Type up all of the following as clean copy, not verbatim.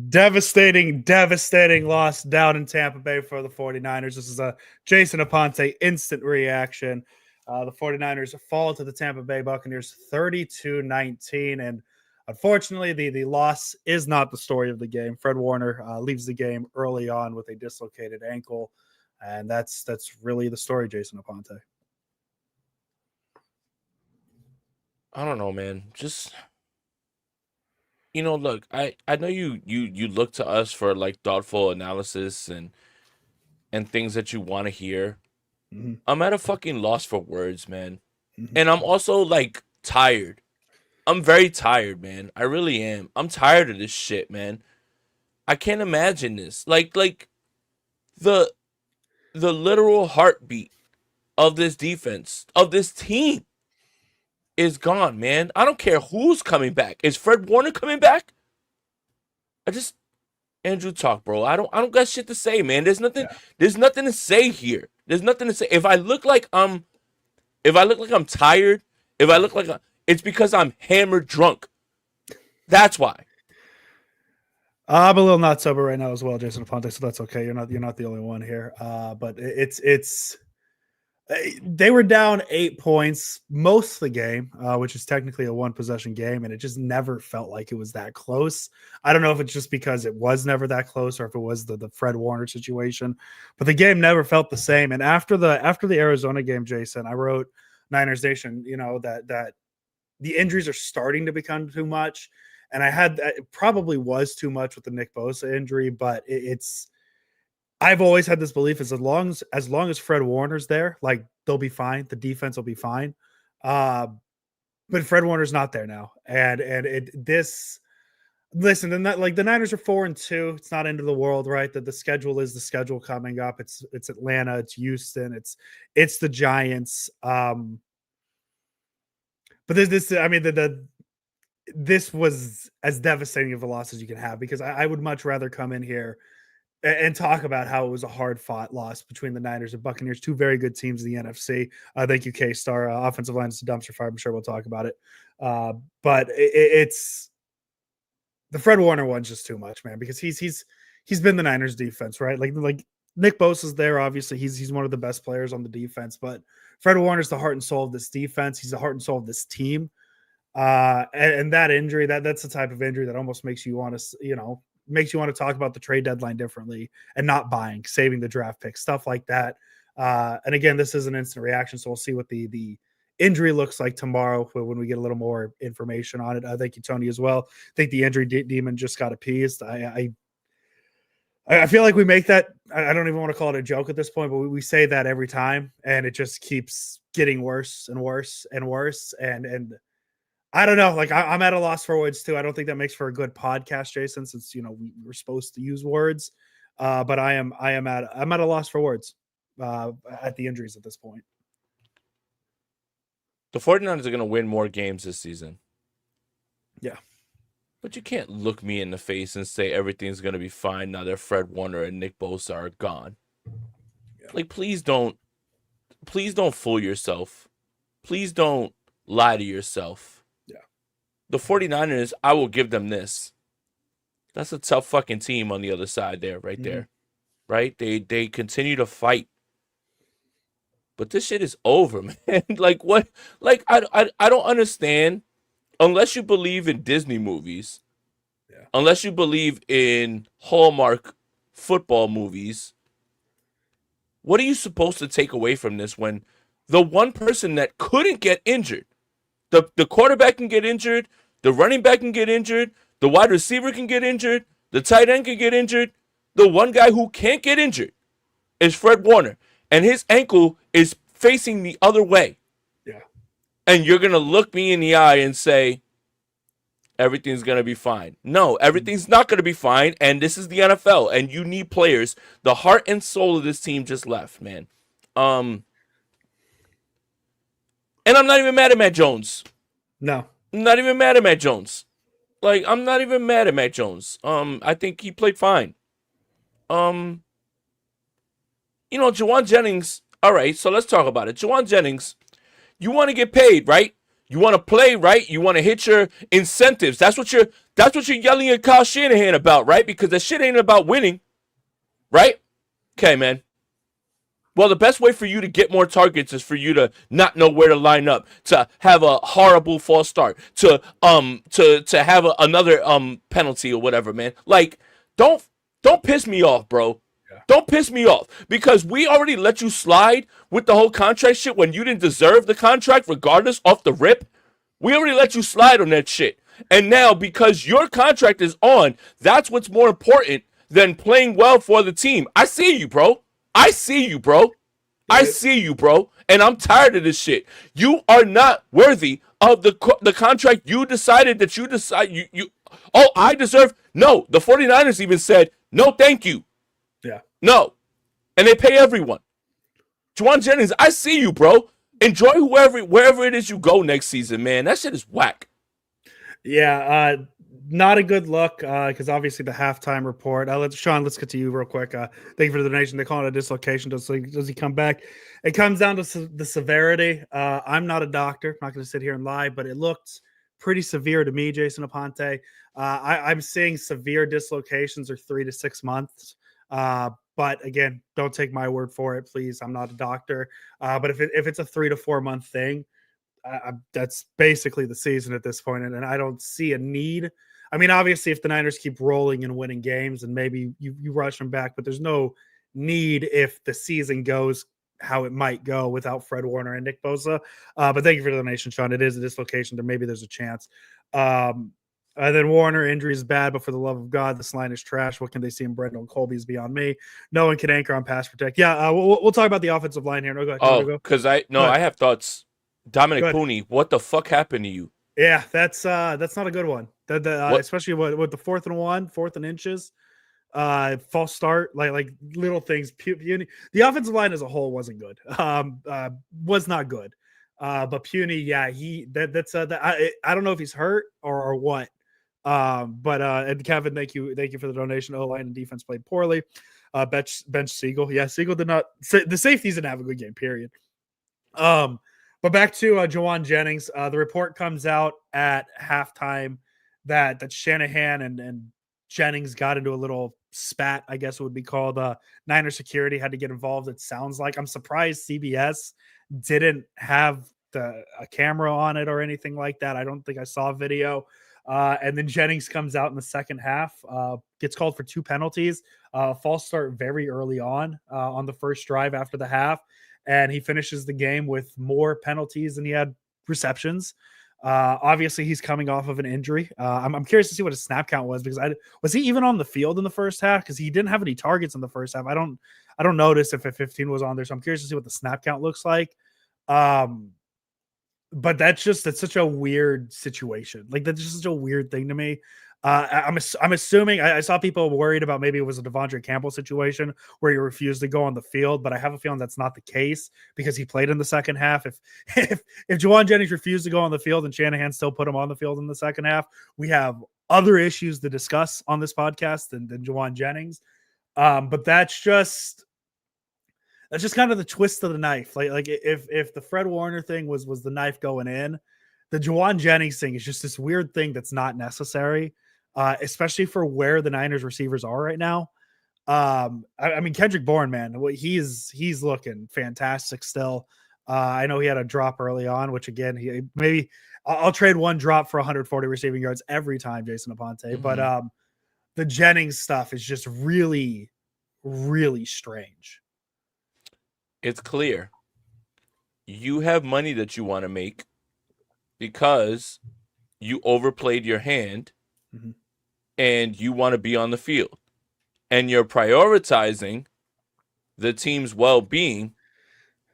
Devastating loss down in Tampa Bay for the 49ers. This is a Jason Aponte instant reaction. The 49ers fall to the Tampa Bay Buccaneers 32-19. And unfortunately, the loss is not the story of the game. Fred Warner leaves the game early on with a dislocated ankle. And that's really the story, Jason Aponte. I don't know, man. Just look, I know you look to us for like thoughtful analysis and things that you want to hear. Mm-hmm. I'm at a fucking loss for words, man. Mm-hmm. And I'm also like tired. I'm very tired, man. I really am. I'm tired of this shit, man. I can't imagine this. Like the literal heartbeat of this defense, of this team is gone, man. I don't care who's coming back. Is Fred Warner coming back? Andrew talk, bro. I don't got shit to say, man. There's nothing to say here. There's nothing to say. If I look like I'm tired, it's because I'm hammered drunk. That's why. I'm a little not sober right now as well, Jason Aponte, so that's okay. You're not the only one here. But it's they were down 8 points most of the game, which is technically a one possession game, and it just never felt like it was that close. I don't know if it's just because it was never that close or if it was the Fred Warner situation, but the game never felt the same. And after the Arizona game, Jason, I wrote Niners Nation, that the injuries are starting to become too much. And it probably was too much with the Nick Bosa injury, but I've always had this belief as long as Fred Warner's there, like they'll be fine. The defense will be fine. But Fred Warner's not there now. Listen, and that, like, the Niners are 4-2. It's not end of the world, right? The schedule is the schedule coming up. It's Atlanta, it's Houston, it's the Giants. But this was as devastating of a loss as you can have, because I would much rather come in here and talk about how it was a hard-fought loss between the Niners and Buccaneers, two very good teams in the NFC. Thank you, K-Star. Offensive line is a dumpster fire. I'm sure we'll talk about it. But it's the Fred Warner one's just too much, man, because he's been the Niners defense, right? Like Nick Bosa's there. Obviously, he's one of the best players on the defense, but Fred Warner's the heart and soul of this defense. He's the heart and soul of this team. And that injury, that's the type of injury that almost makes you want to talk about the trade deadline differently and not buying, saving the draft pick, stuff like that. And again, this is an instant reaction, so we'll see what the injury looks like tomorrow when we get a little more information on it. Thank you, Tony, as well. I think the injury demon just got appeased. I feel like we make that, I don't even want to call it a joke at this point, but we say that every time, and it just keeps getting worse and worse and worse. And I don't know. Like, I'm at a loss for words too. I don't think that makes for a good podcast, Jason, since we're supposed to use words. But I'm at a loss for words at the injuries at this point. The 49ers are going to win more games this season. Yeah. But you can't look me in the face and say everything's going to be fine now that Fred Warner and Nick Bosa are gone. Yeah. Like, please don't fool yourself. Please don't lie to yourself. Yeah. The 49ers, I will give them this. That's a tough fucking team on the other side there, right there. Right? They continue to fight. But this shit is over, man. Like, what? Like, I don't understand. Unless you believe in Disney movies, unless you believe in Hallmark football movies, what are you supposed to take away from this when the one person that couldn't get injured, the quarterback can get injured, the running back can get injured, the wide receiver can get injured, the tight end can get injured, the one guy who can't get injured is Fred Warner, and his ankle is facing the other way. And you're going to look me in the eye and say, everything's going to be fine. No, everything's not going to be fine, and this is the NFL, and you need players. The heart and soul of this team just left, man. And I'm not even mad at Matt Jones. No. I'm not even mad at Matt Jones. Like, I'm not even mad at Matt Jones. I think he played fine. Jauan Jennings, all right, so let's talk about it. Jauan Jennings, you want to get paid, right? You want to play, right? You want to hit your incentives. That's what That's what you're yelling at Kyle Shanahan about, right? Because that shit ain't about winning, right? Okay, man. Well, the best way for you to get more targets is for you to not know where to line up, to have a horrible false start, to have another penalty or whatever, man. Like, don't piss me off, bro. Yeah. Don't piss me off because we already let you slide with the whole contract shit when you didn't deserve the contract, regardless off the rip. We already let you slide on that shit, and now because your contract is on, that's what's more important than playing well for the team. I see you, bro. I see you, bro. I see you, bro. And I'm tired of this shit. You are not worthy of the contract you decided that you decide you oh, I deserve. No, the 49ers even said, "No, thank you." Yeah. No. And they pay everyone. Jauan Jennings, I see you, bro. Enjoy wherever it is you go next season, man. That shit is whack. Yeah, not a good look because obviously the halftime report. Let's get to you real quick. Thank you for the donation. They call it a dislocation. Does he come back? It comes down to the severity. I'm not a doctor. I'm not going to sit here and lie, but it looked pretty severe to me, Jason Aponte. I'm seeing severe dislocations are 3 to 6 months. But again, don't take my word for it, please. I'm not a doctor. But if it's a 3 to 4 month thing, that's basically the season at this point, and I don't see a need. I mean, obviously, if the Niners keep rolling and winning games, and maybe you rush them back, but there's no need if the season goes how it might go without Fred Warner and Nick Bosa. But thank you for the donation, Sean. It is a dislocation. There's a chance. And then Warner, injury is bad, but for the love of God, this line is trash. What can they see in Brendel and Colby's beyond me? No one can anchor on pass protect. Yeah, we'll talk about the offensive line here. No, go ahead. Oh, because I have thoughts. Dominic Pooney, what the fuck happened to you? Yeah, that's not a good one. Especially with the 4th and 1, 4th and inches, false start, like little things. Puny. The offensive line as a whole wasn't good. Was not good. But Puny, yeah, I don't know if he's hurt or what. And Kevin, thank you for the donation. O-line and defense played poorly. Bench Siegel. Yeah, Siegel did not. The safeties didn't have a good game. Period. But back to Jauan Jennings. The report comes out at halftime that Shanahan and Jennings got into a little spat, I guess it would be called. Niner security had to get involved. It sounds like. I'm surprised CBS didn't have a camera on it or anything like that. I don't think I saw a video. And then Jennings comes out in the second half, gets called for 2 penalties, false start very early on the first drive after the half. And he finishes the game with more penalties than he had receptions. Obviously, he's coming off of an injury. I'm curious to see what his snap count was because was he even on the field in the first half? Because he didn't have any targets in the first half. I don't notice if a 15 was on there, so I'm curious to see what the snap count looks like. But that's such a weird situation. Like that's just such a weird thing to me. I'm assuming I saw people worried about maybe it was a Devondre Campbell situation where he refused to go on the field, but I have a feeling that's not the case because he played in the second half. If Jauan Jennings refused to go on the field and Shanahan still put him on the field in the second half, we have other issues to discuss on this podcast than Jauan Jennings. But that's just kind of the twist of the knife. Like if the Fred Warner thing was the knife going in, the Jauan Jennings thing is just this weird thing that's not necessary. Especially for where the Niners receivers are right now. I mean, Kendrick Bourne, man, he's looking fantastic still. I know he had a drop early on, which again, I'll trade one drop for 140 receiving yards every time, Jason Aponte. Mm-hmm. But the Jennings stuff is just really, really strange. It's clear. You have money that you want to make because you overplayed your hand. Mm-hmm. And you want to be on the field. And you're prioritizing the team's well-being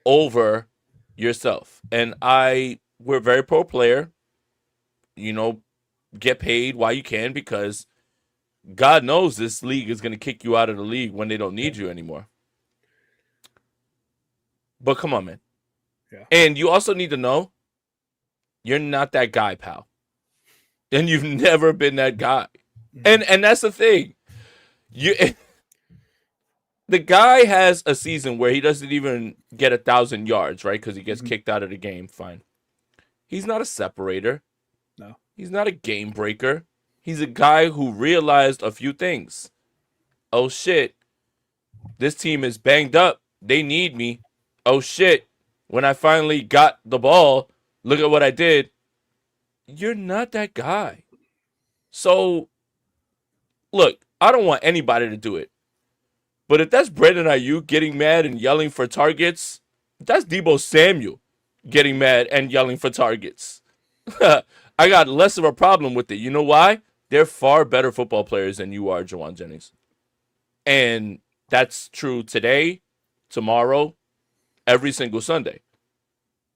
over yourself. And we're very pro player. Get paid while you can because God knows this league is going to kick you out of the league when they don't need you anymore. But come on, man. Yeah. And you also need to know you're not that guy, pal. And you've never been that guy. And that's the thing. The guy has a season where he doesn't even get 1,000 yards, right? Because he gets kicked out of the game. Fine. He's not a separator. No. He's not a game breaker. He's a guy who realized a few things. Oh shit, this team is banged up. They need me. Oh shit, when I finally got the ball, look at what I did. You're not that guy. So, look, I don't want anybody to do it. But if that's Brandon Ayuk getting mad and yelling for targets, that's Debo Samuel getting mad and yelling for targets. I got less of a problem with it. You know why? They're far better football players than you are, Jauan Jennings. And that's true today, tomorrow, every single Sunday.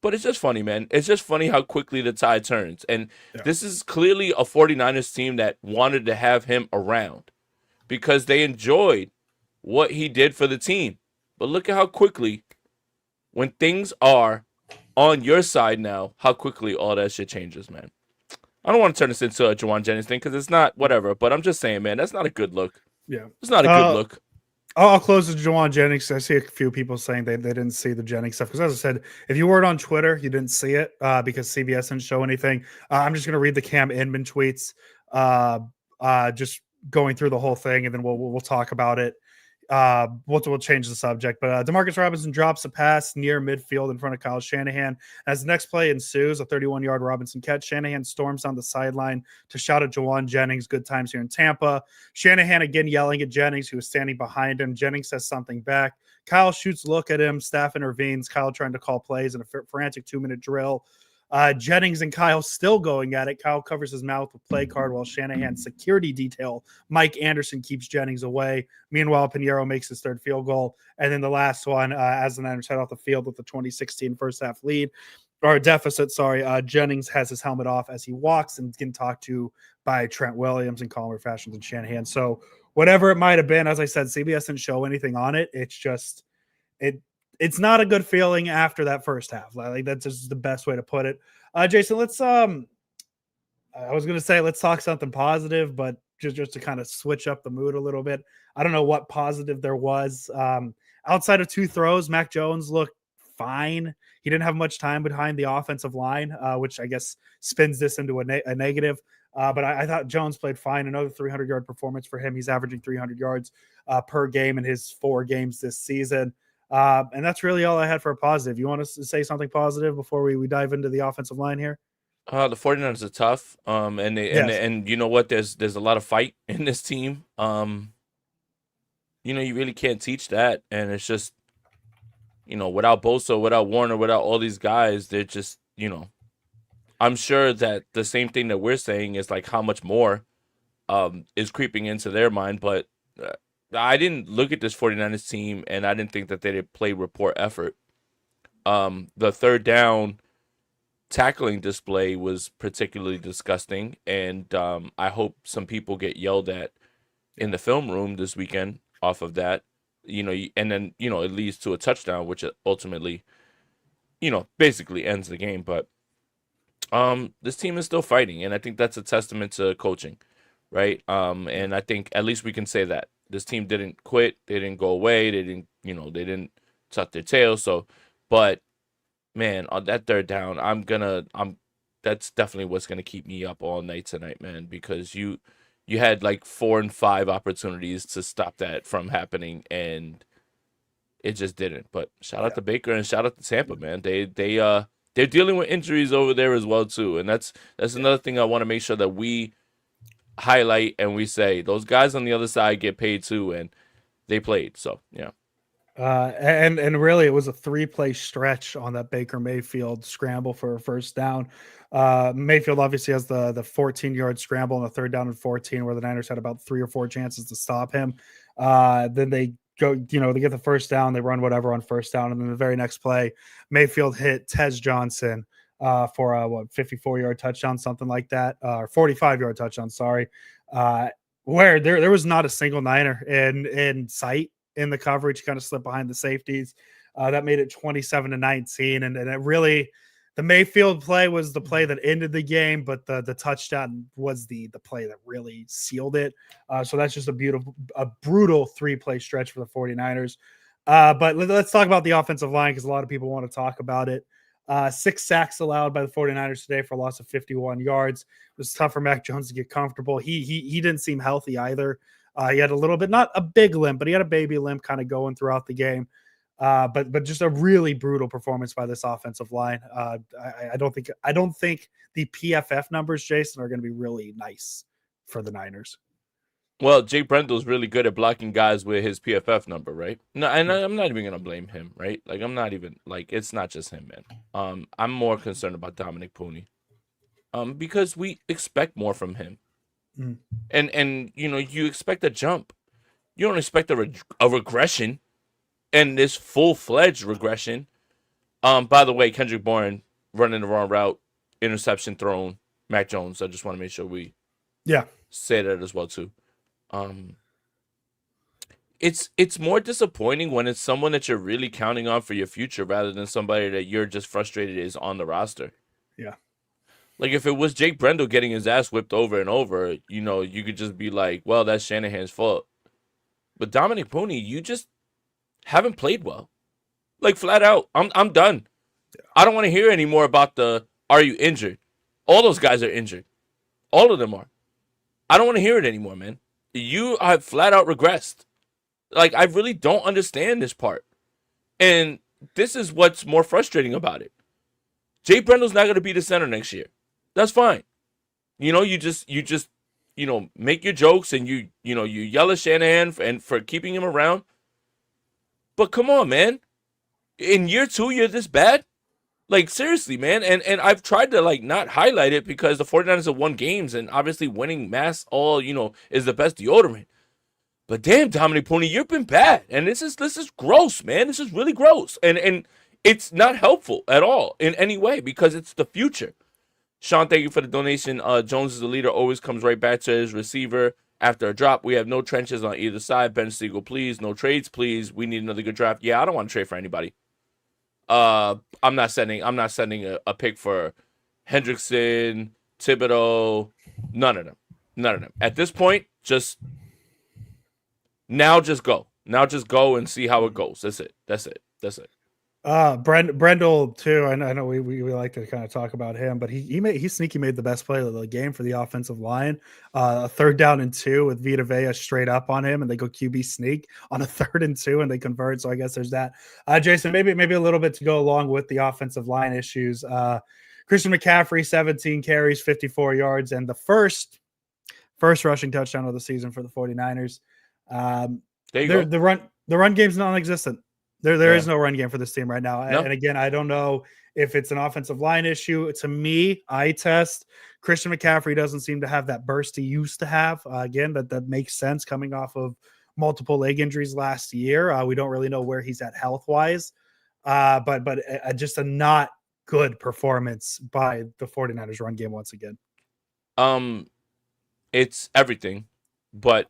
But it's just funny, man. It's just funny how quickly the tide turns. And this is clearly a 49ers team that wanted to have him around because they enjoyed what he did for the team. But look at how quickly, when things are on your side now, how quickly all that shit changes, man. I don't want to turn this into a Jauan Jennings thing because it's not whatever. But I'm just saying, man, that's not a good look. Yeah. It's not a good look. I'll close with Jauan Jennings. I see a few people saying they didn't see the Jennings stuff. Because as I said, if you weren't on Twitter, you didn't see it because CBS didn't show anything. I'm just going to read the Cam Inman tweets, just going through the whole thing, and then we'll talk about it. We'll change the subject. But Demarcus Robinson drops a pass near midfield in front of Kyle Shanahan. As the next play ensues, a 31-yard Robinson catch, Shanahan storms on the sideline to shout at Jauan Jennings, good times here in Tampa. Shanahan again yelling at Jennings, who was standing behind him. Jennings says something back. Kyle shoots look at him. Staff intervenes. Kyle trying to call plays in a frantic 2-minute drill. Jennings and Kyle still going at it. Kyle covers his mouth with play card while Shanahan's security detail, Mike Anderson, keeps Jennings away. Meanwhile, Pinheiro makes his third field goal. And then the last one, as the Niners head off the field with the 2016 first half lead, or deficit, Jennings has his helmet off as he walks and getting talked to by Trent Williams in calmer fashion than Shanahan. So whatever it might have been, as I said, CBS didn't show anything on it. It's just, it's not a good feeling after that first half. Like that's just the best way to put it. Jason, let's I was gonna say let's talk something positive, but just to kind of switch up the mood a little bit. I don't know what positive there was. Outside of 2 throws, Mac Jones looked fine. He didn't have much time behind the offensive line, which I guess spins this into a negative. But I thought Jones played fine. Another 300-yard performance for him. He's averaging 300 yards per game in his 4 games this season. And that's really all I had for a positive. You want us to say something positive before we dive into the offensive line here? The 49ers are tough. And you know what? There's a lot of fight in this team. You really can't teach that. And it's just, without Bosa, without Warner, without all these guys, they're just, I'm sure that the same thing that we're saying is like how much more is creeping into their mind. But I didn't look at this 49ers team, and I didn't think that they did play report effort. The third down tackling display was particularly disgusting, and I hope some people get yelled at in the film room this weekend off of that. And then, it leads to a touchdown, which ultimately, basically ends the game. But this team is still fighting, and I think that's a testament to coaching, right? And I think at least we can say that. This team didn't quit. They didn't go away. They didn't tuck their tail. So, but man, on that third down, that's definitely what's going to keep me up all night tonight, man, because you had like 4 and 5 opportunities to stop that from happening, and it just didn't. But shout out to Baker and shout out to Tampa, man. They're dealing with injuries over there as well too. And that's another thing I want to make sure that we highlight and we say those guys on the other side get paid too, and they played. So yeah. And really it was a 3-play stretch on that Baker Mayfield scramble for a first down. Mayfield obviously has the 14-yard scramble on the 3rd down and 14 where the Niners had about 3 or 4 chances to stop him. Then they go, they get the first down, they run whatever on first down, and then the very next play, Mayfield hit Tez Johnson for a 54-yard touchdown, something like that, or 45-yard touchdown, sorry, where there was not a single Niner in sight in the coverage, kind of slipped behind the safeties. That made it 27-19, and it really, the Mayfield play was the play that ended the game, but the touchdown was the play that really sealed it. So that's just a brutal 3-play stretch for the 49ers. But let's talk about the offensive line because a lot of people want to talk about it. 6 sacks allowed by the 49ers today for a loss of 51 yards. It was tough for Mac Jones to get comfortable. He didn't seem healthy either. He had a little bit, not a big limp, but he had a baby limp kind of going throughout the game. But just a really brutal performance by this offensive line. I don't think the PFF numbers, Jason, are going to be really nice for the Niners. Well, Jake Brendel's really good at blocking guys with his PFF number, right? No, and I'm not even gonna blame him, right? Like I'm not even like it's not just him, man. I'm more concerned about Dominic Pooney, because we expect more from him, and you expect a jump, you don't expect a regression, and this full-fledged regression. By the way, Kendrick Bourne running the wrong route, interception thrown, Mac Jones. I just want to make sure we say that as well too. It's more disappointing when it's someone that you're really counting on for your future rather than somebody that you're just frustrated is on the roster. Yeah. Like if it was Jake Brendel getting his ass whipped over and over, you could just be like, well, that's Shanahan's fault. But Dominic Pooney, you just haven't played well. Like flat out, I'm done. Yeah. I don't want to hear any more about are you injured? All those guys are injured. All of them are. I don't want to hear it anymore, man. You have flat out regressed. Like, I really don't understand this part. And this is what's more frustrating about it. Jay Brendel's not going to be the center next year. That's fine. You just make your jokes and you yell at Shanahan for keeping him around. But come on, man. In year 2, you're this bad? Like, seriously, man. And I've tried to, like, not highlight it because the 49ers have won games and obviously winning mass is the best deodorant. But damn, Dominic Pooney, you've been bad. And this is gross, man. This is really gross. And it's not helpful at all in any way because it's the future. Sean, thank you for the donation. Jones is the leader, always comes right back to his receiver after a drop. We have no trenches on either side. Ben Siegel, please. No trades, please. We need another good draft. Yeah, I don't want to trade for anybody. I'm not sending a pick for Hendrickson, Thibodeau, none of them. At this point, just go. Now just go and see how it goes. That's it. Brendel too. I know we like to kind of talk about him, but he sneaky made the best play of the game for the offensive line. A 3rd down and 2 with Vita Vea straight up on him, and they go QB sneak on a 3rd and 2, and they convert. So I guess there's that. Jason, maybe a little bit to go along with the offensive line issues. Christian McCaffrey, 17 carries, 54 yards, and the first rushing touchdown of the season for the 49ers. There you go. The run game's non-existent. There is no run game for this team right now. No. And again, I don't know if it's an offensive line issue. To me, eye test, Christian McCaffrey doesn't seem to have that burst he used to have. Again, that makes sense coming off of multiple leg injuries last year. We don't really know where he's at health-wise. But just a not good performance by the 49ers run game once again. It's everything, but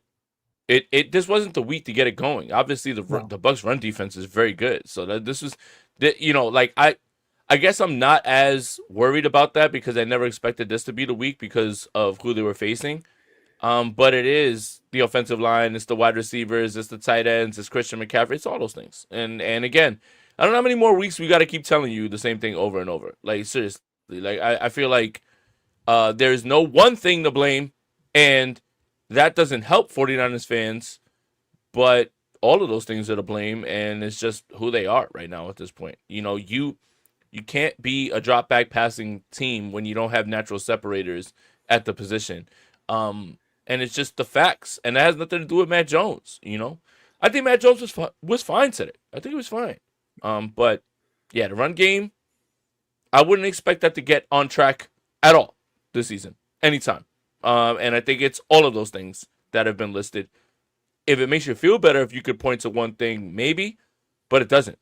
this wasn't the week to get it going. Obviously, the Bucs run defense is very good. So this was, like I guess I'm not as worried about that because I never expected this to be the week because of who they were facing. But it is the offensive line, it's the wide receivers, it's the tight ends, it's Christian McCaffrey, it's all those things. And again, I don't know how many more weeks we got to keep telling you the same thing over and over. Like seriously, like I feel like there's no one thing to blame, and that doesn't help 49ers fans, but all of those things are to blame, and it's just who they are right now at this point. You can't be a drop back passing team when you don't have natural separators at the position. And it's just the facts, and that has nothing to do with Matt Jones. I think Matt Jones was fine today. I think he was fine. But yeah, the run game, I wouldn't expect that to get on track at all this season, anytime. And I think it's all of those things that have been listed. If it makes you feel better, if you could point to one thing, maybe, but it doesn't.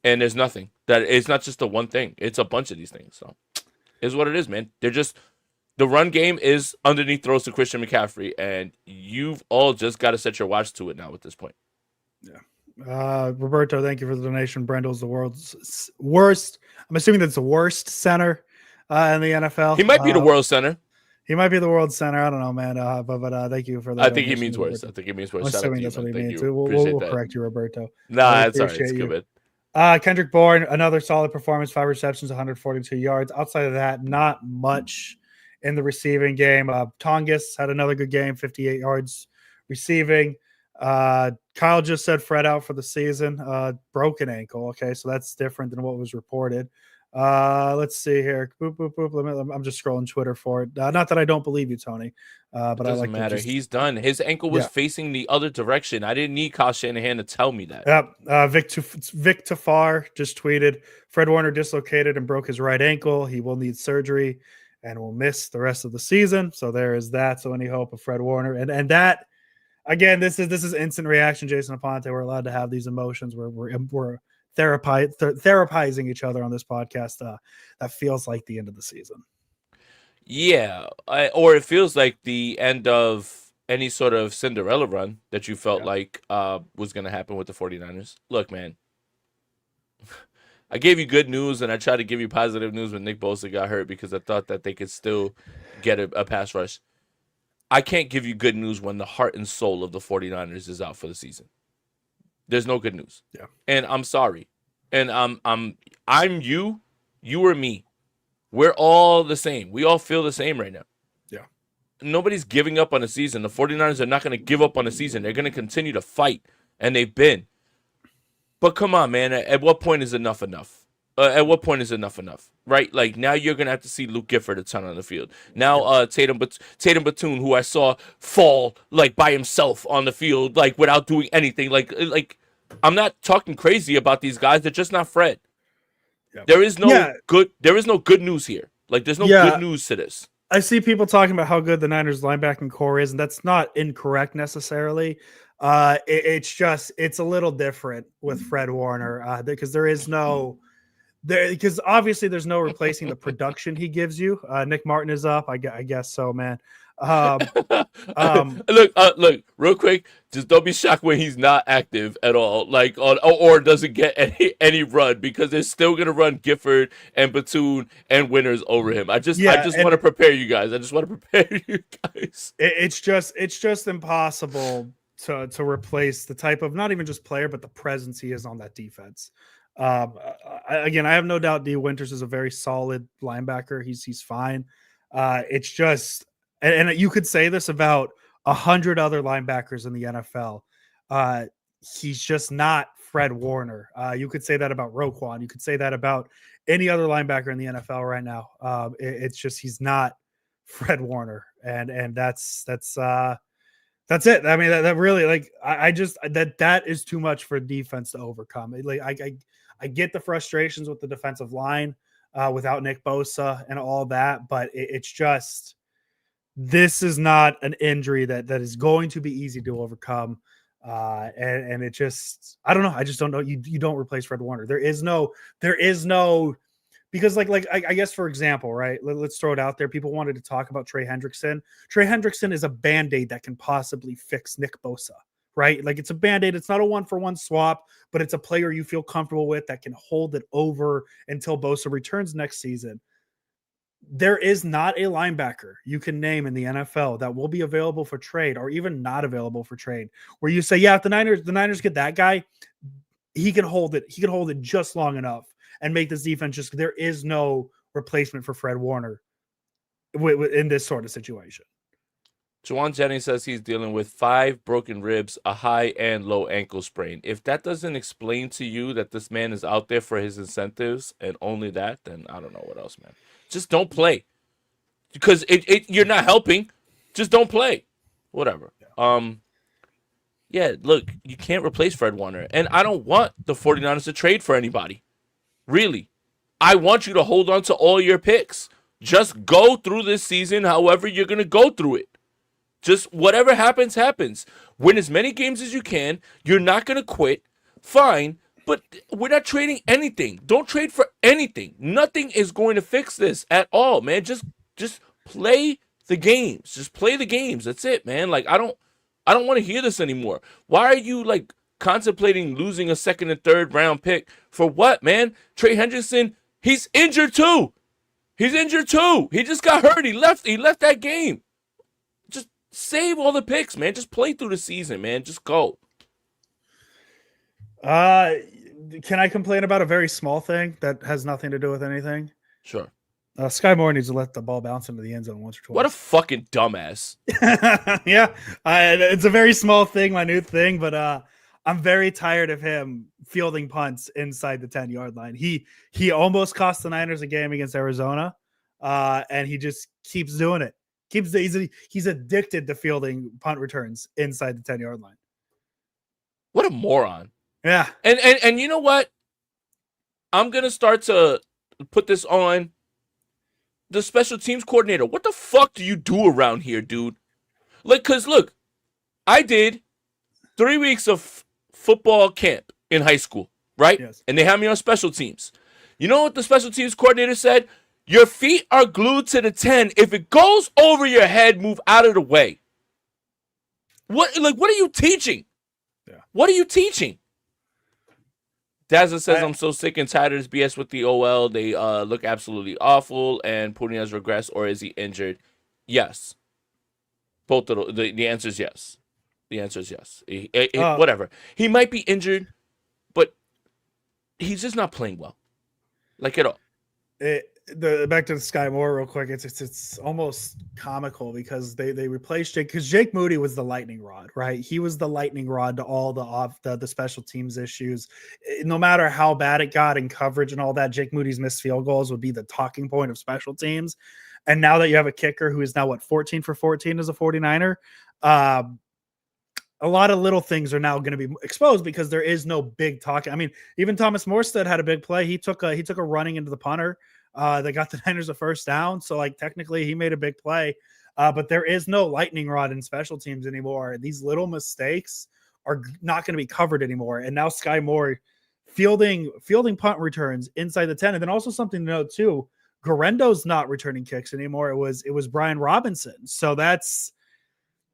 And there's nothing. It's not just the one thing. It's a bunch of these things. So it's what it is, man. The run game is underneath throws to Christian McCaffrey, and you've all just got to set your watch to it now at this point. Yeah. Roberto, thank you for the donation. Brendel's the world's worst. I'm assuming that's the worst center in the NFL. He might be the world center. He might be the world center. I don't know, man. But thank you for that. I think he means worse. I think he means worse. I'm assuming that's what he means. We'll correct you, Roberto. Nah, that's all right. It's good, man. Kendrick Bourne, another solid performance, 5 receptions, 142 yards. Outside of that, not much in the receiving game. Tongus had another good game, 58 yards receiving. Kyle just said Fred out for the season, broken ankle. Okay, so that's different than what was reported. Let's see here. Boop, boop, boop. I'm just scrolling Twitter for it. Not that I don't believe you, Tony, but It I doesn't like to matter. just. He's done. His ankle was Yeah. facing the other direction. I didn't need Kyle Shanahan to tell me that. Yep. Vic Tafar just tweeted Fred Warner dislocated and broke his right ankle. He will need surgery and will miss the rest of the season. So there is that. So any hope of Fred Warner and that again, this is instant reaction. Jason Aponte. We're allowed to have these emotions. We're therapizing each other on this podcast. That feels like the end of the season. Yeah, or it feels like the end of any sort of Cinderella run that you felt like was going to happen with the 49ers. Look, man, I gave you good news, and I tried to give you positive news when Nick Bosa got hurt because I thought that they could still get a pass rush. I can't give you good news when the heart and soul of the 49ers is out for the season. There's no good news. Yeah. And I'm sorry. And I'm you or me. We're all the same. We all feel the same right now. Yeah. Nobody's giving up on the season. The 49ers are not going to give up on the season. They're going to continue to fight, and they've been. But come on, man. At what point is enough enough? At what point is enough enough? Right? Like, now you're going to have to see Luke Gifford a ton on the field. Now Tatum Batoon, who I saw fall, like, by himself on the field, like, without doing anything. Like I'm not talking crazy about these guys. They're just not Fred. Yep. There is no good news here. Like, there's no good news to this. I see people talking about how good the Niners linebacking core is, and that's not incorrect necessarily. It's a little different with Fred Warner because because obviously there's no replacing the production he gives you. Nick Martin is up, I guess so, man. Look, real quick, just don't be shocked when he's not active at all, like or doesn't get any run, because they're still gonna run Gifford and Batoon and Winters over him. I just want to prepare you guys. It's just impossible to replace the type of not even just player, but the presence he is on that defense. Again, I have no doubt D Winters is a very solid linebacker. He's fine. It's just. And you could say this about 100 other linebackers in the NFL. He's just not Fred Warner. You could say that about Roquan. You could say that about any other linebacker in the NFL right now. It's just he's not Fred Warner, and that's it. I mean, that really, like, I just that is too much for defense to overcome. Like, I get the frustrations with the defensive line without Nick Bosa and all that, but it's just. This is not an injury that is going to be easy to overcome. And it just, I don't know. I just don't know. You don't replace Fred Warner. There is no, because I guess, for example, right. Let's throw it out there. People wanted to talk about Trey Hendrickson. Trey Hendrickson is a Band-Aid that can possibly fix Nick Bosa, right? Like, it's a Band-Aid. It's not a 1-for-1 swap, but it's a player you feel comfortable with that can hold it over until Bosa returns next season. There is not a linebacker you can name in the NFL that will be available for trade or even not available for trade where you say, yeah, if the Niners get that guy, he can hold it. He can hold it just long enough and make this defense just, there is no replacement for Fred Warner in this sort of situation. Jauan Jennings says he's dealing with 5 broken ribs, a high and low ankle sprain. If that doesn't explain to you that this man is out there for his incentives and only that, then I don't know what else, man. Just don't play, because you're not helping. Just don't play. Whatever. Yeah, look, you can't replace Fred Warner. And I don't want the 49ers to trade for anybody. Really. I want you to hold on to all your picks. Just go through this season however you're going to go through it. Just whatever happens, happens. Win as many games as you can. You're not going to quit. Fine. But we're not trading anything. Don't trade for anything. Nothing is going to fix this at all, man. Just play the games. Just play the games. That's it, man. Like, I don't want to hear this anymore. Why are you, like, contemplating losing a 2nd and 3rd round pick for what, man? Trey Hendrickson, he's injured too. He just got hurt. He left that game. Just save all the picks, man. Just play through the season, man. Just go. Can I complain about a very small thing that has nothing to do with anything? Sure. Sky Moore needs to let the ball bounce into the end zone once or What a twice. fucking dumbass. Yeah, it's a very small thing, minute thing, but I'm very tired of him fielding punts inside the 10-yard line. He almost cost the Niners a game against Arizona, and he just keeps doing it. He's addicted to fielding punt returns inside the 10-yard line. What a moron. Yeah. And you know what? I'm going to start to put this on the special teams coordinator. What the fuck do you do around here, dude? Like, because look, I did 3 weeks of football camp in high school, right? Yes. And they had me on special teams. You know what the special teams coordinator said? Your feet are glued to the 10. If it goes over your head, move out of the way. What are you teaching? Yeah. What are you teaching? Daza says, I'm so sick and tired of this BS with the OL. They look absolutely awful, and Putin has regressed, or is he injured? Yes. Both of the answer is yes. The answer is yes. Whatever. He might be injured, but he's just not playing well. Like at all. Back to the Sky Moore real quick. It's almost comical because they replaced Jake, because Jake Moody was the lightning rod, right? He was the lightning rod to all the special teams issues. No matter how bad it got in coverage and all that, Jake Moody's missed field goals would be the talking point of special teams. And now that you have a kicker who is now 14 for 14 as a 49er, a lot of little things are now going to be exposed because there is no big talk. I mean, even Thomas Morstead had a big play. He took a running into the punter. They got the Niners a first down. So like technically he made a big play, but there is no lightning rod in special teams anymore. These little mistakes are not going to be covered anymore. And now Sky Moore fielding punt returns inside the 10. And then also something to note too, Garendo's not returning kicks anymore. It was Brian Robinson. So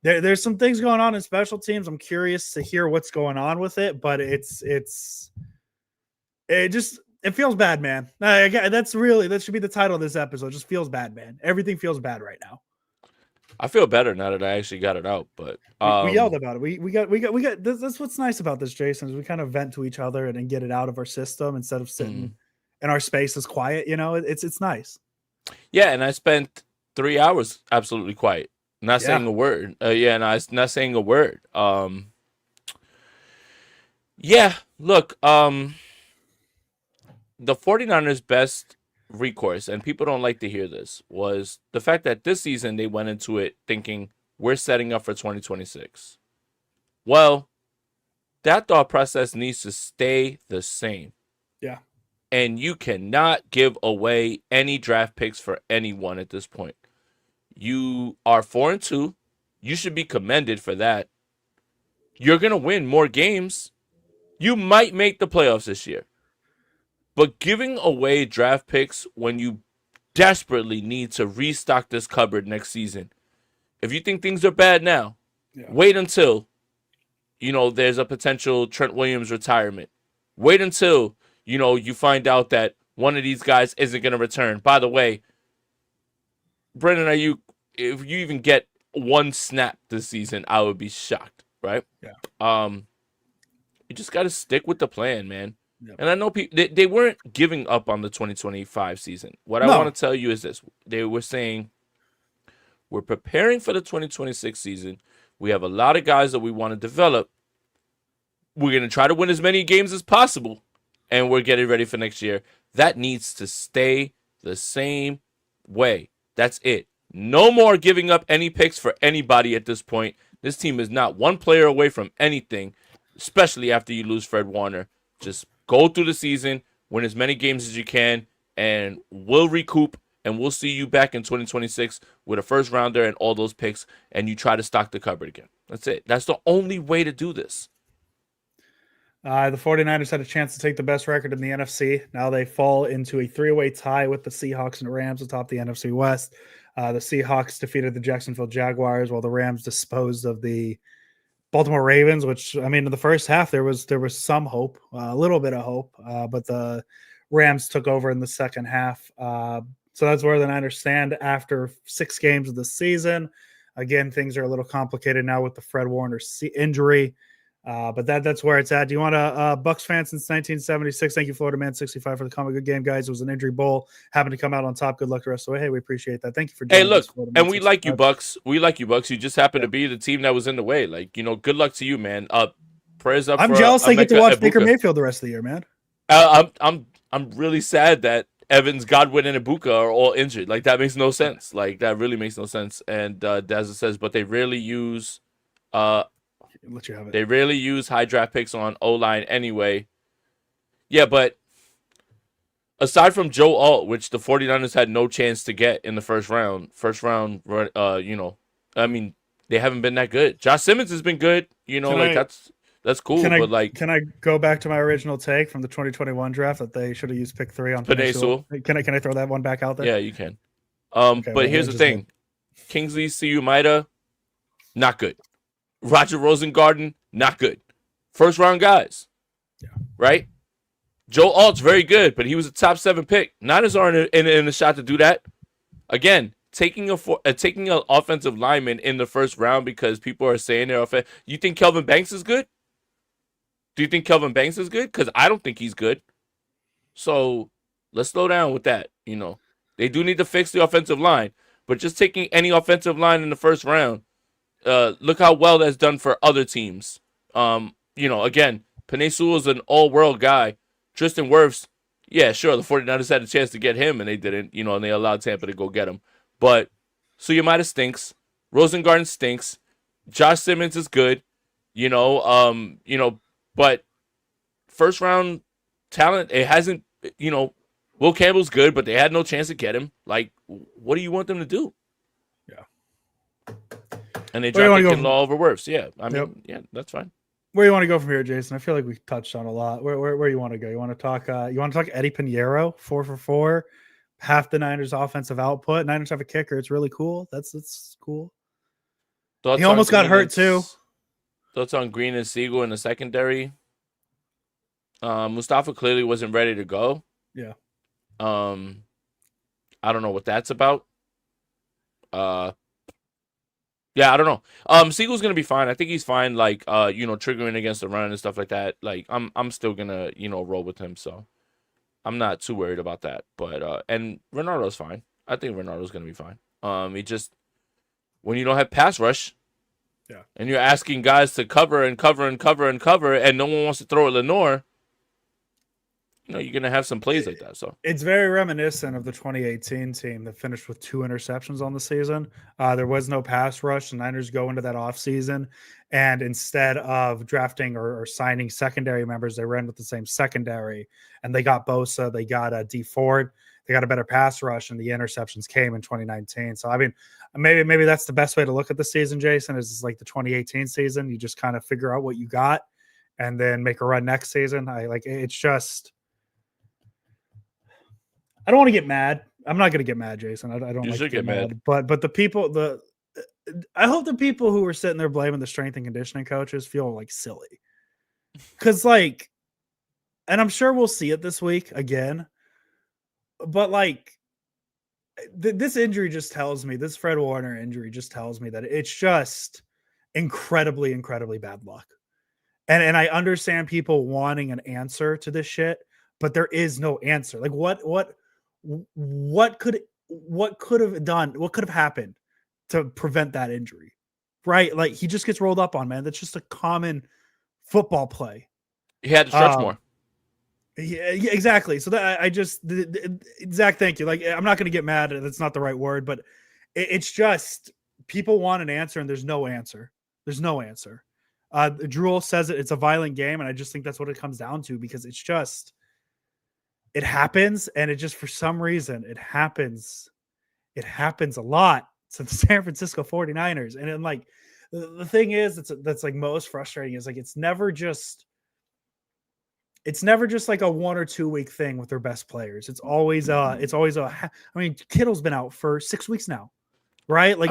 there's some things going on in special teams. I'm curious to hear what's going on with it, but it feels bad, man. That should be the title of this episode. It just feels bad, man. Everything feels bad right now. I feel better now that I actually got it out, but we yelled about it. We got that's what's nice about this, Jason, is we kind of vent to each other and then get it out of our system instead of sitting in our space as quiet. You know, it's nice. Yeah, and I spent 3 hours absolutely quiet. Not saying a word. Not saying a word. Yeah, look, the 49ers' best recourse, and people don't like to hear this, was the fact that this season they went into it thinking we're setting up for 2026. Well, that thought process needs to stay the same. Yeah. And you cannot give away any draft picks for anyone at this point. You are 4-2. You should be commended for that. You're going to win more games. You might make the playoffs this year. But giving away draft picks when you desperately need to restock this cupboard next season, if you think things are bad now, wait until, there's a potential Trent Williams retirement. Wait until, you find out that one of these guys isn't going to return. By the way, Brendan, if you even get one snap this season, I would be shocked, right? Yeah. You just got to stick with the plan, man. Yep. And I know people, they weren't giving up on the 2025 season. What I want to tell you is this. They were saying, we're preparing for the 2026 season. We have a lot of guys that we want to develop. We're going to try to win as many games as possible, and we're getting ready for next year. That needs to stay the same way. That's it. No more giving up any picks for anybody at this point. This team is not one player away from anything, especially after you lose Fred Warner. Just go through the season, win as many games as you can, and we'll recoup, and we'll see you back in 2026 with a first rounder and all those picks, and you try to stock the cupboard again. That's it. That's the only way to do this. The 49ers had a chance to take the best record in the NFC. Now they fall into a three-way tie with the Seahawks and the Rams atop the NFC West. The Seahawks defeated the Jacksonville Jaguars, while the Rams disposed of the Baltimore Ravens, which, I mean, in the first half, there was some hope, a little bit of hope, but the Rams took over in the second half. So that's where the Niners stand after 6 games of the season. Again, things are a little complicated now with the Fred Warner injury. But that's where it's at. Do you want to Bucs fan since 1976? Thank you, Florida Man 65 for the comment. Good game, guys. It was an injury bowl. Happened to come out on top. Good luck the rest of the way. Hey, we appreciate that. Thank you for Hey, joining us, look, Florida Man and we like you, 65. Bucks. We like you, Bucks. You just happen Yeah. to be the team that was in the way. Like, good luck to you, man. Prayers up I'm for jealous I get to Emeka watch Baker Ibuka. Mayfield the rest of the year, man. I'm really sad that Evans, Godwin, and Ibuka are all injured. Like, that makes no sense. Like, that really makes no sense. And Dazza says, but they rarely use Let you have it. They rarely use high draft picks on O-line anyway. Yeah, but aside from Joe Alt, which the 49ers had no chance to get in the first round, I mean, they haven't been that good. Josh Simmons has been good, that's cool. Can I go back to my original take from the 2021 draft that they should have used pick 3 on Penei Sewell? Can I throw that one back out there? Yeah, you can. Okay, but here's the thing. Kingsley Siumaida, not good. Roger Rosengarten, not good. First round guys. Yeah. Right? Joe Alt's very good, but he was a top 7 pick. Niners aren't in a shot to do that. Again, taking an offensive lineman in the first round because people are saying they're offensive. You think Kelvin Banks is good? Do you think Kelvin Banks is good? Because I don't think he's good. So let's slow down with that. They do need to fix the offensive line, but just taking any offensive line in the first round, look how well that's done for other teams. Again, Penei Sewell is an all-world guy. Tristan Wirfs, yeah, sure, the 49ers had a chance to get him, and they didn't, and they allowed Tampa to go get him. But Suyamata stinks. Rosengarten stinks. Josh Simmons is good, but first round talent, it hasn't, Will Campbell's good, but they had no chance to get him. Like, what do you want them to do? Yeah. And they drafted Kinlaw over Wirfs. Yeah, yeah, that's fine. Where do you want to go from here, Jason? I feel like we touched on a lot. Where you want to go? You want to talk? Eddie Pinheiro, 4 for 4, half the Niners' offensive output. Niners have a kicker. It's really cool. That's cool. He almost got hurt too. Thoughts on Green and Siegel in the secondary? Mustafa clearly wasn't ready to go. Yeah. I don't know what that's about. Yeah, I don't know. Siegel's gonna be fine. I think he's fine. Like, triggering against the run and stuff like that. Like, I'm still gonna, roll with him. So, I'm not too worried about that. But and Renardo's fine. I think Renardo's gonna be fine. He just, when you don't have pass rush, yeah, and you're asking guys to cover and cover and cover and cover, and no one wants to throw at Lenore, you're gonna have some plays like that. So it's very reminiscent of the 2018 team that finished with 2 interceptions on the season. There was no pass rush. The Niners go into that offseason, and instead of drafting or signing secondary members, they ran with the same secondary, and they got Bosa, they got D Ford, they got a better pass rush, and the interceptions came in 2019. So I mean, maybe that's the best way to look at the season, Jason. Is like the 2018 season. You just kind of figure out what you got, and then make a run next season. It's just. I don't want to get mad. I'm not going to get mad, Jason. I don't. You like should to get mad. But the people, I hope the people who were sitting there blaming the strength and conditioning coaches feel like silly, because and I'm sure we'll see it this week again. But this injury just tells me, this Fred Warner injury just tells me that it's just incredibly, incredibly bad luck. And I understand people wanting an answer to this shit, but there is no answer. Like what could have happened to prevent that injury? Right? Like, he just gets rolled up on, man. That's just a common football play. He had to stretch more. Yeah, exactly. So that Zach, thank you. Like, I'm not going to get mad. That's not the right word, but it's just people want an answer, and there's no answer. There's no answer. Drool says it's a violent game, and I just think that's what it comes down to, because it's just. It happens, and it just, for some reason, it happens a lot to the San Francisco 49ers. And then, the thing is, that's most frustrating is it's never just like a 1 or 2 week thing with their best players. It's always I mean, Kittle's been out for 6 weeks now, right? But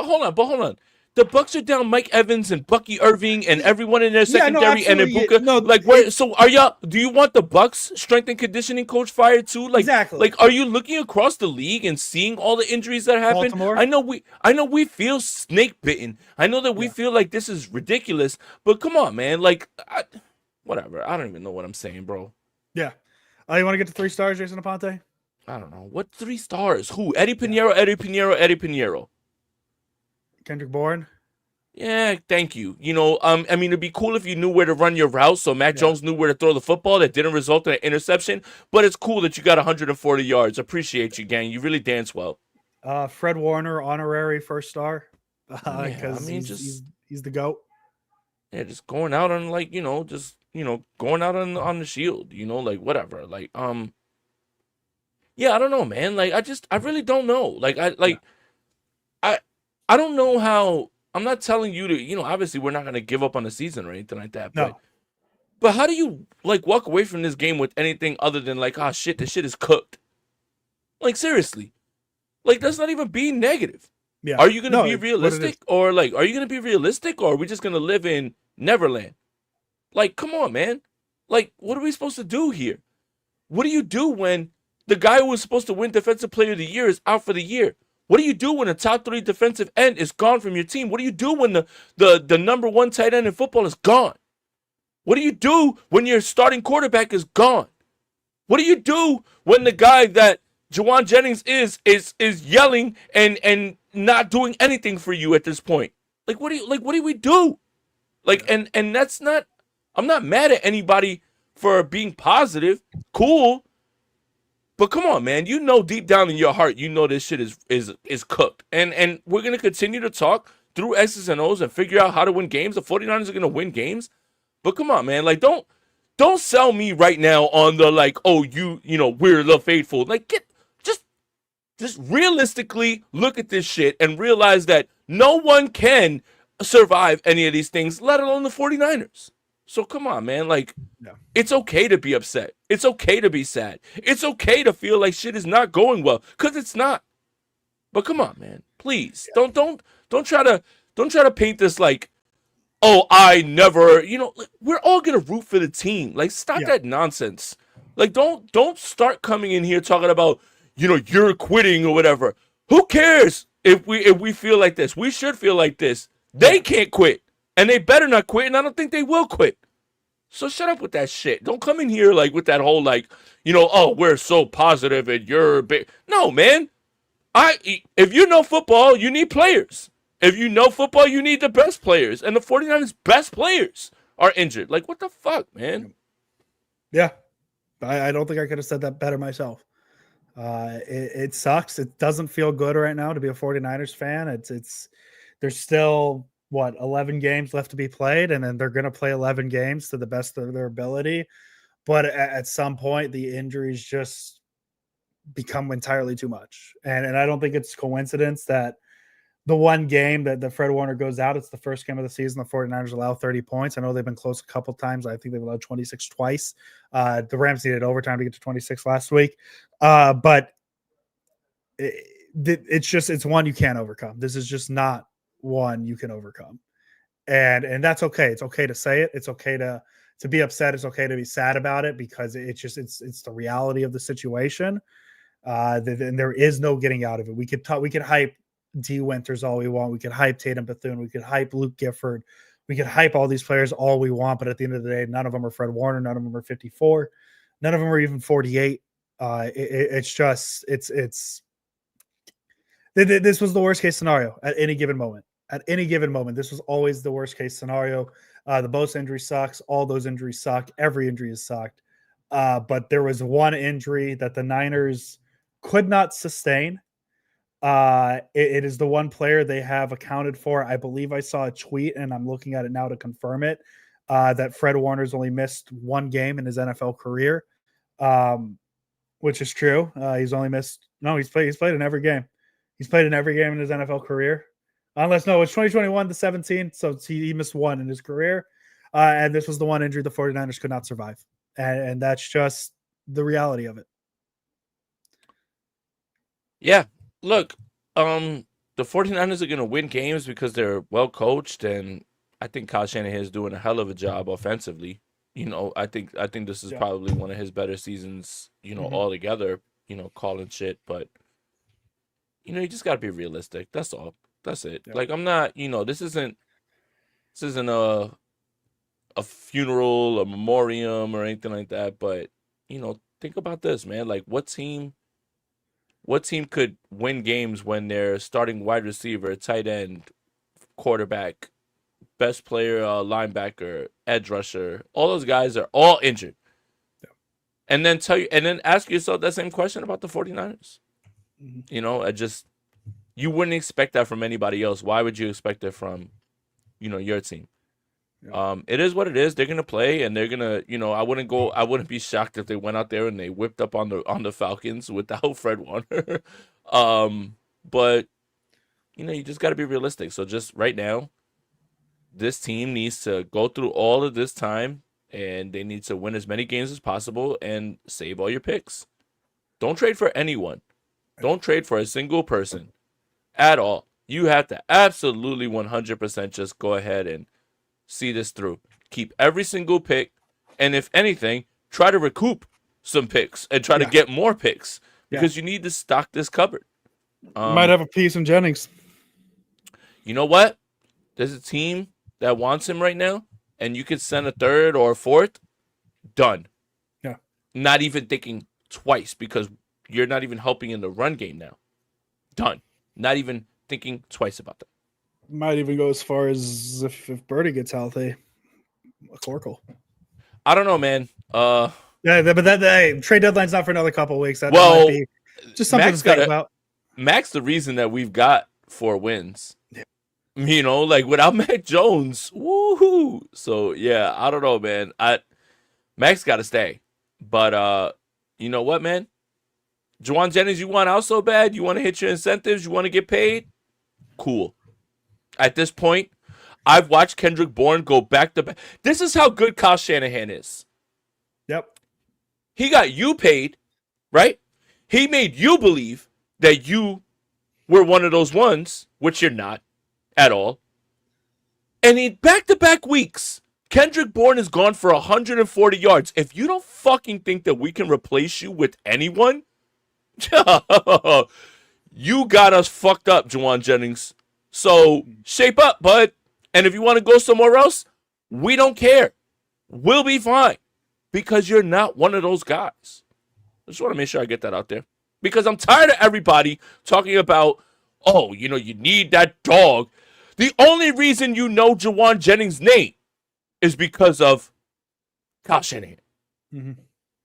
hold on. the Bucs are down Mike Evans and Bucky Irving and everyone in their Yeah, no, secondary and absolutely. Ibuka. No, Like, where? So are y'all? Do you want the Bucs strength and conditioning coach fired too? exactly. Are you looking across the league and seeing all the injuries that happen? Baltimore. I know we feel snake bitten. I know that we feel like this is ridiculous. But come on, man. Like, whatever. I don't even know what I'm saying, bro. Yeah. You want to get to 3 stars, Jason Aponte? I don't know. What 3 stars? Who? Eddie Pinheiro, Eddie Pinheiro, Eddie Pinheiro. Kendrick Bourne. Yeah, thank you. You know, I mean, it'd be cool if you knew where to run your route, so Mac Jones knew where to throw the football. That didn't result in an interception, but it's cool that you got 140 yards. Appreciate you, gang. You really dance well. Fred Warner, honorary 1st star, because he's the GOAT. Yeah, just going out on going out on the shield. Like whatever. Like yeah, I don't know, man. Like I really don't know. Like I don't know how. I'm not telling you to, obviously we're not going to give up on the season or anything like that. No. But how do you, walk away from this game with anything other than, shit, this shit is cooked? Like, seriously. Like, that's not even being negative. Yeah. Are you going to be realistic? Or, are you going to be realistic? Or are we just going to live in Neverland? Like, come on, man. Like, what are we supposed to do here? What do you do when the guy who was supposed to win Defensive Player of the Year is out for the year? What do you do when a top 3 defensive end is gone from your team? What do you do when the number 1 tight end in football is gone? What do you do when your starting quarterback is gone? What do you do when the guy that Jauan Jennings is yelling and not doing anything for you at this point? What do we do? And that's not, I'm not mad at anybody for being positive. Cool. But come on, man. Deep down in your heart, this shit is cooked. And we're going to continue to talk through X's and O's and figure out how to win games. The 49ers are going to win games. But come on, man. Like, don't sell me right now on the, we're the faithful. Like, just realistically look at this shit and realize that no one can survive any of these things, let alone the 49ers. So come on, man. It's okay to be upset. It's okay to be sad. It's okay to feel like shit is not going well, because it's not. But come on, man. Please. Don't try to paint this like, oh, I never, we're all gonna root for the team. Like, stop that nonsense. Like, don't start coming in here talking about, you're quitting or whatever. Who cares if we feel like this? We should feel like this. They can't quit. And they better not quit, and I don't think they will quit. So shut up with that shit. Don't come in here with that whole oh, we're so positive and you're big. No, man. If you know football, you need players. If you know football, you need the best players. And the 49ers' best players are injured. Like, what the fuck, man? Yeah. I don't think I could have said that better myself. It sucks. It doesn't feel good right now to be a 49ers fan. There's still 11 games left to be played, and then they're going to play 11 games to the best of their ability. But at some point, the injuries just become entirely too much. And I don't think it's coincidence that the one game that the Fred Warner goes out, it's the first game of the season. The 49ers allow 30 points. I know they've been close a couple times. I think they've allowed 26 twice. The Rams needed overtime to get to 26 last week. But it's one you can't overcome. This is just not one you can overcome. And that's okay. It's okay to say it. It's okay to be upset. It's okay to be sad about it, because it's the reality of the situation. And there is no getting out of it. We could hype D Winters all we want. We could hype Tatum Bethune. We could hype Luke Gifford. We could hype all these players all we want. But at the end of the day, none of them are Fred Warner. None of them are 54. None of them are even 48. This was the worst case scenario at any given moment. At any given moment, this was always the worst case scenario. The Bucs injury sucks. All those injuries suck. Every injury has sucked. But there was one injury that the Niners could not sustain. It is the one player they have accounted for. I believe I saw a tweet, and I'm looking at it now to confirm it, that Fred Warner's only missed one game in his NFL career, which is true. He's played in every game. He's played in every game in his NFL career. It's 2021 to 17, so he missed one in his career. And this was the one injury the 49ers could not survive. And that's just the reality of it. Yeah. Look, the 49ers are going to win games because they're well coached, and I think Kyle Shanahan is doing a hell of a job offensively. I think this is probably one of his better seasons, altogether, calling shit, but you just got to be realistic. That's all. That's it. Yeah. Like, I'm not, this isn't a funeral, a memoriam, or anything like that, but think about this, man. Like, what team could win games when their starting wide receiver, tight end, quarterback, best player, linebacker, edge rusher, all those guys are all injured? Yeah. And then ask yourself that same question about the 49ers. Mm-hmm. You wouldn't expect that from anybody else. Why would you expect it from, your team? Yeah. It is what it is. They're gonna play, and they're gonna, I wouldn't be shocked if they went out there and they whipped up on the Falcons without Fred Warner. But you just got to be realistic. So just right now, this team needs to go through all of this time, and they need to win as many games as possible and save all your picks. Don't trade for anyone. Don't trade for a single person at all. You have to absolutely 100% just go ahead and see this through. Keep every single pick, and if anything, try to recoup some picks and try to get more picks because you need to stock this cupboard. Might have a piece in Jennings. You know what? There's a team that wants him right now, and you could send a third or a fourth. Done. Yeah. Not even thinking twice because you're not even helping in the run game now. Done. Not even thinking twice about that. Might even go as far as if Birdie gets healthy, McCorkle. I don't know, man. But that trade deadline's not for another couple of weeks. That might be just something to think about. Mac's the reason that we've got 4 wins. Yeah. Like without Mac Jones, woohoo. So yeah, I don't know, man. Mac's got to stay. But you know what, man? Jauan Jennings, you want out so bad? You want to hit your incentives? You want to get paid? Cool. At this point, I've watched Kendrick Bourne go back to back. This is how good Kyle Shanahan is. Yep. He got you paid, right? He made you believe that you were one of those ones, which you're not at all. And in back-to-back weeks, Kendrick Bourne has gone for 140 yards. If you don't fucking think that we can replace you with anyone, you got us fucked up, Jauan Jennings. So shape up, bud. And if you want to go somewhere else, we don't care. We'll be fine because you're not one of those guys. I just want to make sure I get that out there because I'm tired of everybody talking about, you need that dog. The only reason you know Jauan Jennings' name is because of Kyle Shanahan. Mm-hmm.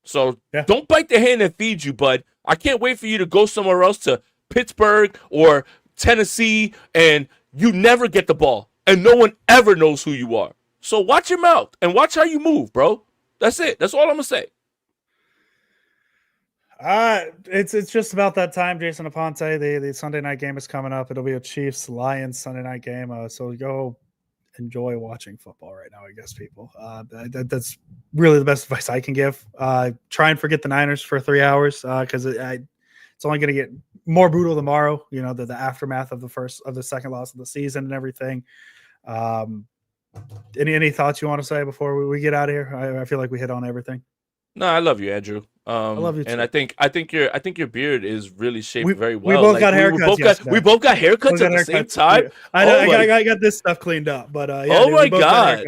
So don't bite the hand that feeds you, bud. I can't wait for you to go somewhere else to Pittsburgh or Tennessee, and you never get the ball, and no one ever knows who you are. So watch your mouth and watch how you move, bro. That's it. That's all I'm gonna say. It's just about that time, Jason Aponte. The Sunday night game is coming up. It'll be a Chiefs-Lions Sunday night game. So go enjoy watching football right now, I guess, people. That's really the best advice I can give. Try and forget the Niners for 3 hours because it's only going to get more brutal tomorrow. The aftermath of the second loss of the season and everything. Any thoughts you want to say before we get out of here? I feel like we hit on everything. No, I love you, Andrew. I love you too. And I think your beard is really shaped very well. We both got haircuts. We both got haircuts at the same time. I got this stuff cleaned up, but my God.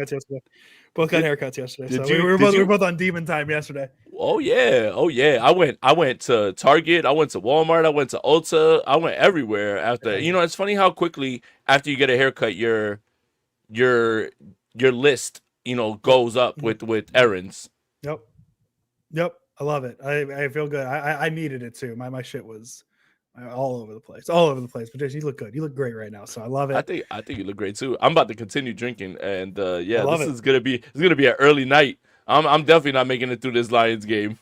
Both got haircuts yesterday. We were both on demon time yesterday. Oh yeah. I went to Target. I went to Walmart. I went to Ulta. I went everywhere after. It's funny how quickly after you get a haircut, your list goes up with errands. Yep. I love it. I feel good. I needed it too. My shit was all over the place. But Jason, you look good. You look great right now. So I love it. I think you look great too. I'm about to continue drinking, and this is gonna be an early night. I'm definitely not making it through this Lions game.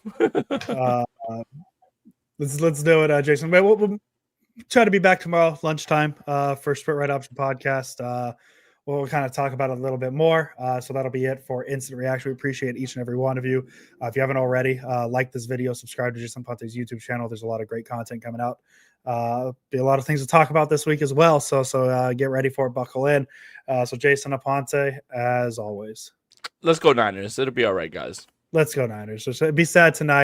Let's do it, Jason. We'll try to be back tomorrow lunchtime for Sprint Right Option podcast. we'll kind of talk about it a little bit more. So that'll be it for Instant Reaction. We appreciate each and every one of you. If you haven't already, like this video, subscribe to Jason Ponte's YouTube channel. There's a lot of great content coming out. Be a lot of things to talk about this week as well. So get ready for it. Buckle in. So Jason Aponte, as always. Let's go Niners. It'll be all right, guys. Let's go Niners. So it'd be sad tonight.